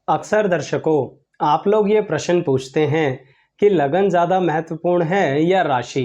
अक्सर दर्शकों, आप लोग ये प्रश्न पूछते हैं कि लगन ज़्यादा महत्वपूर्ण है या राशि।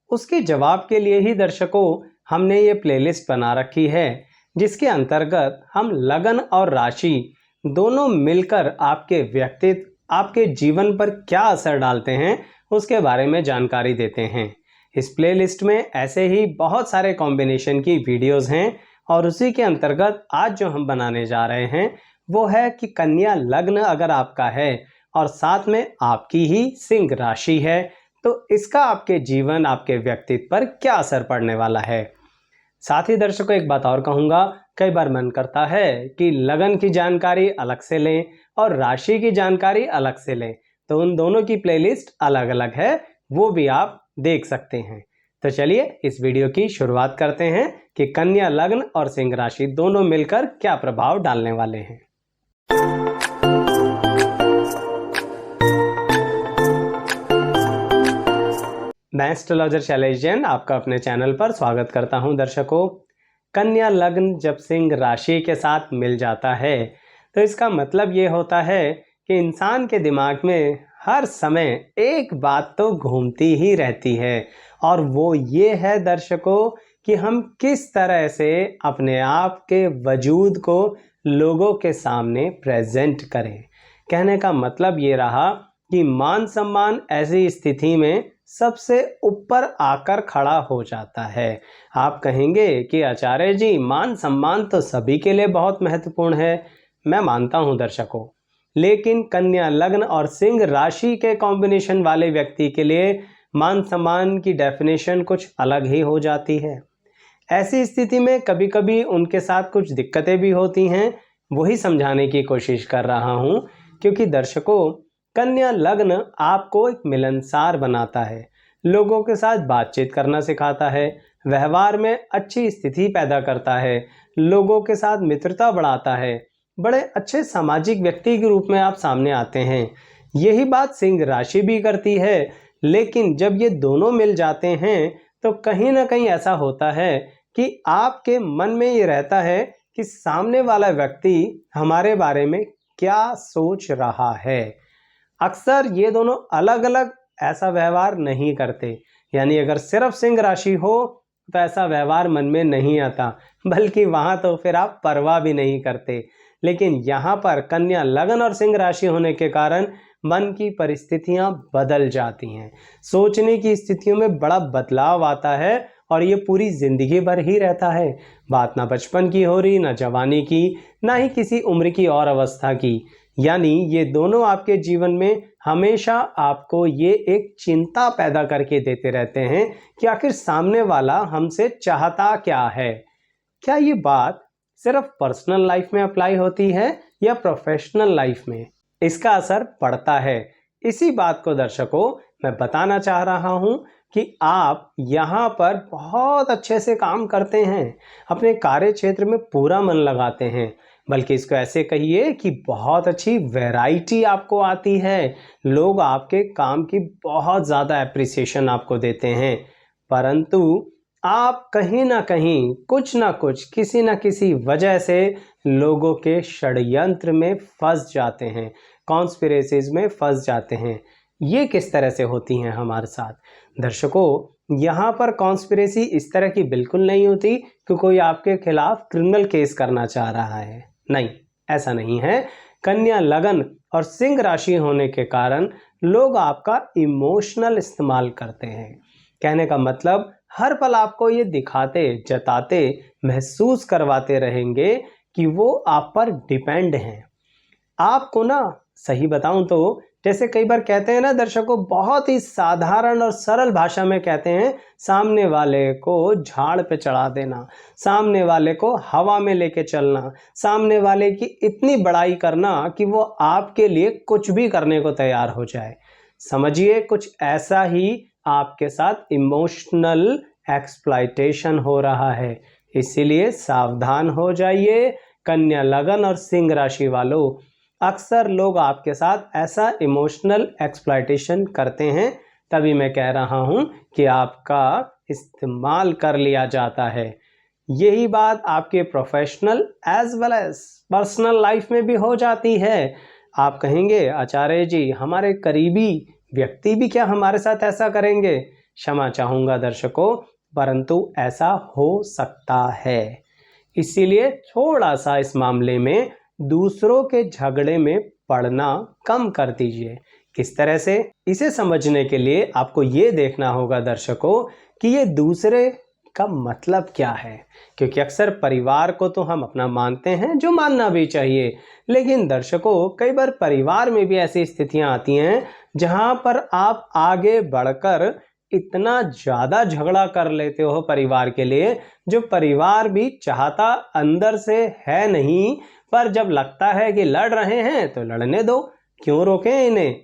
उसके जवाब के लिए ही दर्शकों हमने ये प्लेलिस्ट बना रखी है, जिसके अंतर्गत हम लगन और राशि दोनों मिलकर आपके व्यक्तित्व, आपके जीवन पर क्या असर डालते हैं उसके बारे में जानकारी देते हैं। इस प्लेलिस्ट में ऐसे ही बहुत सारे कॉम्बिनेशन की वीडियोस हैं और उसी के अंतर्गत आज जो हम बनाने जा रहे हैं वो है कि कन्या लग्न अगर आपका है और साथ में आपकी ही सिंह राशि है तो इसका आपके जीवन, आपके व्यक्तित्व पर क्या असर पड़ने वाला है। साथ ही दर्शकों एक बात और कहूँगा, कई बार मन करता है कि लगन की जानकारी अलग से लें और राशि की जानकारी अलग से लें, तो उन दोनों की प्लेलिस्ट अलग अलग है, वो भी आप देख सकते हैं। तो चलिए इस वीडियो की शुरुआत करते हैं कि कन्या लग्न और सिंह राशि दोनों मिलकर क्या प्रभाव डालने वाले हैं। मैं एस्ट्रोलॉजर शैलेश जैन आपका अपने चैनल पर स्वागत करता हूं। दर्शकों, कन्या लग्न जब सिंह राशि के साथ मिल जाता है तो इसका मतलब ये होता है कि इंसान के दिमाग में हर समय एक बात तो घूमती ही रहती है और वो ये है दर्शकों कि हम किस तरह से अपने आप के वजूद को लोगों के सामने प्रेजेंट करें। कहने का मतलब ये रहा कि मान सम्मान ऐसी स्थिति में सबसे ऊपर आकर खड़ा हो जाता है। आप कहेंगे कि आचार्य जी, मान सम्मान तो सभी के लिए बहुत महत्वपूर्ण है। मैं मानता हूं दर्शकों, लेकिन कन्या लग्न और सिंह राशि के कॉम्बिनेशन वाले व्यक्ति के लिए मान सम्मान की डेफिनेशन कुछ अलग ही हो जाती है। ऐसी स्थिति में कभी कभी उनके साथ कुछ दिक्कतें भी होती हैं, वही समझाने की कोशिश कर रहा हूं। क्योंकि दर्शकों, कन्या लग्न आपको एक मिलनसार बनाता है, लोगों के साथ बातचीत करना सिखाता है, व्यवहार में अच्छी स्थिति पैदा करता है, लोगों के साथ मित्रता बढ़ाता है, बड़े अच्छे सामाजिक व्यक्ति के रूप में आप सामने आते हैं। यही बात सिंह राशि भी करती है। लेकिन जब ये दोनों मिल जाते हैं तो कहीं ना कहीं ऐसा होता है कि आपके मन में ये रहता है कि सामने वाला व्यक्ति हमारे बारे में क्या सोच रहा है। अक्सर ये दोनों अलग अलग ऐसा व्यवहार नहीं करते, यानी अगर सिर्फ सिंह राशि हो तो ऐसा व्यवहार मन में नहीं आता, बल्कि वहां तो फिर आप परवाह भी नहीं करते। लेकिन यहाँ पर कन्या लगन और सिंह राशि होने के कारण मन की परिस्थितियां बदल जाती हैं, सोचने की स्थितियों में बड़ा बदलाव आता है और ये पूरी जिंदगी भर ही रहता है। बात ना बचपन की हो रही, ना जवानी की, ना ही किसी उम्र की और अवस्था की। यानी ये दोनों आपके जीवन में हमेशा आपको ये एक चिंता पैदा करके देते रहते हैं कि आखिर सामने वाला हमसे चाहता क्या है। क्या ये बात सिर्फ पर्सनल लाइफ में अप्लाई होती है या प्रोफेशनल लाइफ में इसका असर पड़ता है? इसी बात को दर्शकों मैं बताना चाह रहा हूं कि आप यहाँ पर बहुत अच्छे से काम करते हैं, अपने कार्य क्षेत्र में पूरा मन लगाते हैं, बल्कि इसको ऐसे कहिए कि बहुत अच्छी वैरायटी आपको आती है, लोग आपके काम की बहुत ज़्यादा एप्रिसिएशन आपको देते हैं। परंतु आप कहीं ना कहीं कुछ ना कुछ, किसी ना किसी वजह से लोगों के षड्यंत्र में फंस जाते हैं, कॉन्स्पिरेसीज में फंस जाते हैं। ये किस तरह से होती हैं हमारे साथ? दर्शकों, यहाँ पर कॉन्स्पिरेसी इस तरह की बिल्कुल नहीं होती कि कोई आपके खिलाफ क्रिमिनल केस करना चाह रहा है। नहीं, ऐसा नहीं है। कन्या लगन और सिंह राशि होने के कारण लोग आपका इमोशनल इस्तेमाल करते हैं। कहने का मतलब हर पल आपको ये दिखाते, जताते, महसूस करवाते रहेंगे कि वो आप पर डिपेंड हैं। आपको ना सही बताऊं तो जैसे कई बार कहते हैं ना दर्शकों, बहुत ही साधारण और सरल भाषा में कहते हैं, सामने वाले को झाड़ पे चढ़ा देना, सामने वाले को हवा में लेके चलना, सामने वाले की इतनी बड़ाई करना कि वो आपके लिए कुछ भी करने को तैयार हो जाए। समझिए कुछ ऐसा ही आपके साथ इमोशनल एक्सप्लॉयटेशन हो रहा है। इसीलिए सावधान हो जाइए कन्या लगन और सिंह राशि वालों। अक्सर लोग आपके साथ ऐसा इमोशनल एक्सप्लॉयटेशन करते हैं, तभी मैं कह रहा हूं कि आपका इस्तेमाल कर लिया जाता है। यही बात आपके professional as well as personal life में भी हो जाती है। आप कहेंगे आचार्य जी हमारे करीबी व्यक्ति भी क्या हमारे साथ ऐसा करेंगे? क्षमा चाहूँगा दर्शकों, परंतु ऐसा हो सकता है। इसीलिए थोड़ा सा इस मामले में दूसरों के झगड़े में पड़ना कम कर दीजिए। किस तरह से? इसे समझने के लिए आपको ये देखना होगा दर्शकों कि ये दूसरे का मतलब क्या है, क्योंकि अक्सर परिवार को तो हम अपना मानते हैं, जो मानना भी चाहिए, लेकिन दर्शकों कई बार परिवार में भी ऐसी स्थितियां आती हैं जहां पर आप आगे बढ़कर इतना ज़्यादा झगड़ा कर लेते हो परिवार के लिए, जो परिवार भी चाहता अंदर से है नहीं, पर जब लगता है कि लड़ रहे हैं तो लड़ने दो, क्यों रोकें इन्हें?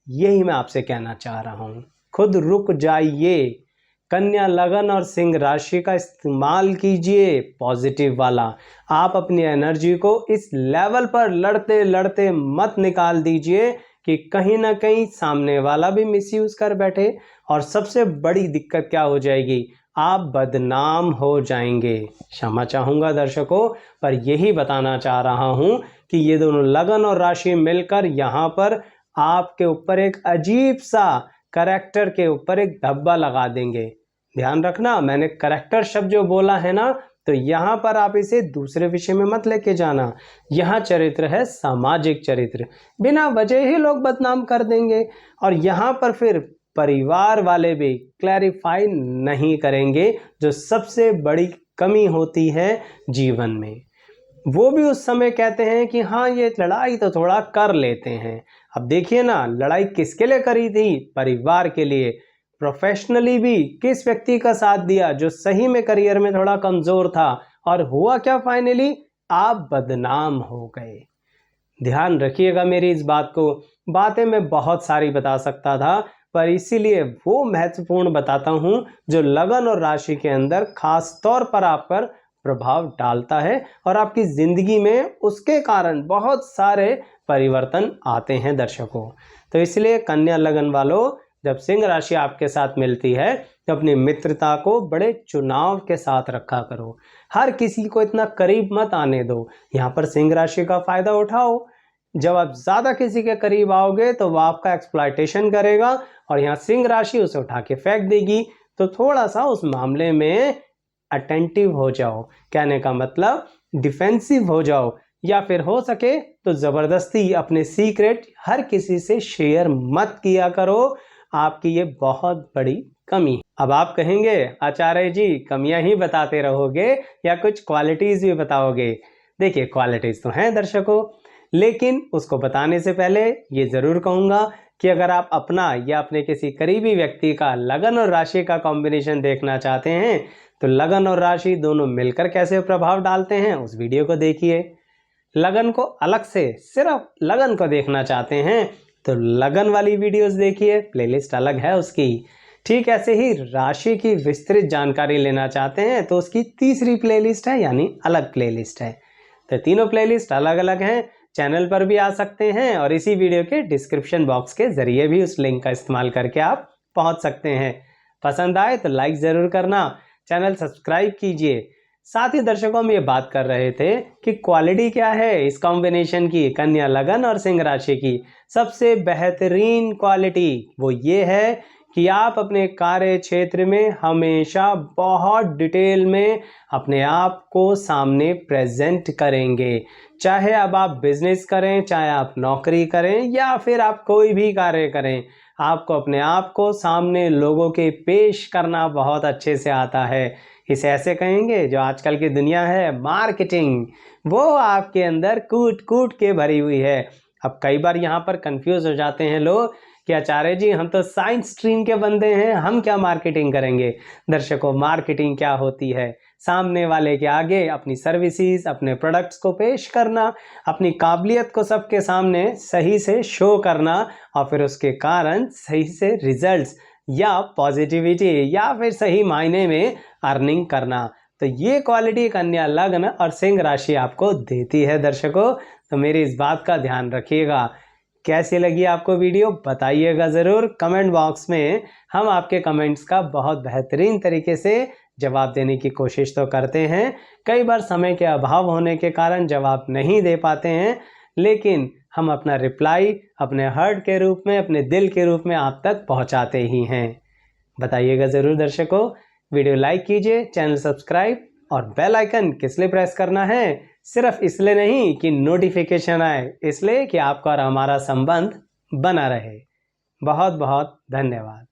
यही मैं आपसे कहना चाह रहा हूँ, खुद रुक जाइए। कन्या लगन और सिंह राशि का इस्तेमाल कीजिए पॉजिटिव वाला। आप अपनी एनर्जी को इस लेवल पर लड़ते लड़ते मत निकाल दीजिए कि कहीं ना कहीं सामने वाला भी मिसयूज कर बैठे, और सबसे बड़ी दिक्कत क्या हो जाएगी? आप बदनाम हो जाएंगे। क्षमा चाहूँगा दर्शकों, पर यही बताना चाह रहा हूँ कि ये दोनों लगन और राशि मिलकर यहाँ पर आपके ऊपर एक अजीब सा करैक्टर के ऊपर एक धब्बा लगा देंगे। ध्यान रखना, मैंने करैक्टर शब्द जो बोला है ना, तो यहाँ पर आप इसे दूसरे विषय में मत लेके जाना। यहाँ चरित्र है सामाजिक चरित्र, बिना वजह ही लोग बदनाम कर देंगे, और यहाँ पर फिर परिवार वाले भी क्लैरिफाई नहीं करेंगे, जो सबसे बड़ी कमी होती है जीवन में। वो भी उस समय कहते हैं कि हाँ ये लड़ाई तो थोड़ा कर लेते हैं। अब देखिए ना, लड़ाई किसके लिए करी थी? परिवार के लिए। प्रोफेशनली भी किस व्यक्ति का साथ दिया? जो सही में करियर में थोड़ा कमजोर था, और हुआ क्या फाइनली? आप बदनाम हो गए। ध्यान रखिएगा मेरी इस बात को। बातें मैं बहुत सारी बता सकता था, पर इसीलिए वो महत्वपूर्ण बताता हूं जो लगन और राशि के अंदर खास तौर पर आप पर प्रभाव डालता है, और आपकी जिंदगी में उसके कारण बहुत सारे परिवर्तन आते हैं दर्शकों। तो इसलिए कन्या लगन वालों, जब सिंह राशि आपके साथ मिलती है तो अपनी मित्रता को बड़े चुनाव के साथ रखा करो। हर किसी को इतना करीब मत आने दो। यहाँ पर सिंह राशि का फायदा उठाओ। जब आप ज्यादा किसी के करीब आओगे तो वह आपका एक्सप्लॉयटेशन करेगा, और यहाँ सिंह राशि उसे उठा के फेंक देगी। तो थोड़ा सा उस मामले में अटेंटिव हो जाओ। कहने का मतलब डिफेंसिव हो जाओ, या फिर हो सके तो जबरदस्ती अपने सीक्रेट हर किसी से शेयर मत किया करो। आपकी ये बहुत बड़ी कमी। अब आप कहेंगे आचार्य जी कमियां ही बताते रहोगे या कुछ क्वालिटीज भी बताओगे? देखिए क्वालिटीज तो हैं दर्शकों, लेकिन उसको बताने से पहले ये जरूर कहूंगा कि अगर आप अपना या अपने किसी करीबी व्यक्ति का लगन और राशि का कॉम्बिनेशन देखना चाहते हैं, तो लगन और राशि दोनों मिलकर कैसे प्रभाव डालते हैं उस वीडियो को देखिए। लगन को अलग से सिर्फ लगन को देखना चाहते हैं तो लगन वाली वीडियोस देखिए, प्लेलिस्ट अलग है उसकी। ठीक ऐसे ही राशि की विस्तृत जानकारी लेना चाहते हैं तो उसकी तीसरी प्लेलिस्ट है, यानी अलग प्लेलिस्ट है। तो तीनों प्लेलिस्ट अलग अलग हैं, चैनल पर भी आ सकते हैं, और इसी वीडियो के डिस्क्रिप्शन बॉक्स के जरिए भी उस लिंक का इस्तेमाल करके आप पहुंच सकते हैं। पसंद आए तो लाइक ज़रूर करना, चैनल सब्सक्राइब कीजिए। साथ ही दर्शकों हम ये बात कर रहे थे कि क्वालिटी क्या है इस कॉम्बिनेशन की, कन्या लगन और सिंह राशि की। सबसे बेहतरीन क्वालिटी वो ये है कि आप अपने कार्य क्षेत्र में हमेशा बहुत डिटेल में अपने आप को सामने प्रेजेंट करेंगे। चाहे अब आप बिजनेस करें, चाहे आप नौकरी करें, या फिर आप कोई भी कार्य करें, आपको अपने आप को सामने लोगों के पेश करना बहुत अच्छे से आता है। इसे ऐसे कहेंगे, जो आजकल की दुनिया है मार्केटिंग, वो आपके अंदर कूट कूट के भरी हुई है। अब कई बार यहाँ पर कंफ्यूज हो जाते हैं लोग कि आचार्य जी हम तो साइंस स्ट्रीम के बंदे हैं, हम क्या मार्केटिंग करेंगे। दर्शकों मार्केटिंग क्या होती है? सामने वाले के आगे अपनी सर्विसेज, अपने प्रोडक्ट्स को पेश करना, अपनी काबिलियत को सबके सामने सही से शो करना, और फिर उसके कारण सही से रिजल्ट्स या पॉजिटिविटी या फिर सही मायने में अर्निंग करना। तो ये क्वालिटी कन्या लग्न और सिंह राशि आपको देती है दर्शकों। तो मेरी इस बात का ध्यान रखिएगा। कैसी लगी आपको वीडियो बताइएगा ज़रूर कमेंट बॉक्स में। हम आपके कमेंट्स का बहुत बेहतरीन तरीके से जवाब देने की कोशिश तो करते हैं, कई बार समय के अभाव होने के कारण जवाब नहीं दे पाते हैं, लेकिन हम अपना रिप्लाई अपने हार्ट के रूप में, अपने दिल के रूप में आप तक पहुंचाते ही हैं। बताइएगा ज़रूर दर्शकों, वीडियो लाइक कीजिए, चैनल सब्सक्राइब और बेल आइकन किस लिए प्रेस करना है? सिर्फ इसलिए नहीं कि नोटिफिकेशन आए, इसलिए कि आपका और हमारा संबंध बना रहे। बहुत बहुत धन्यवाद।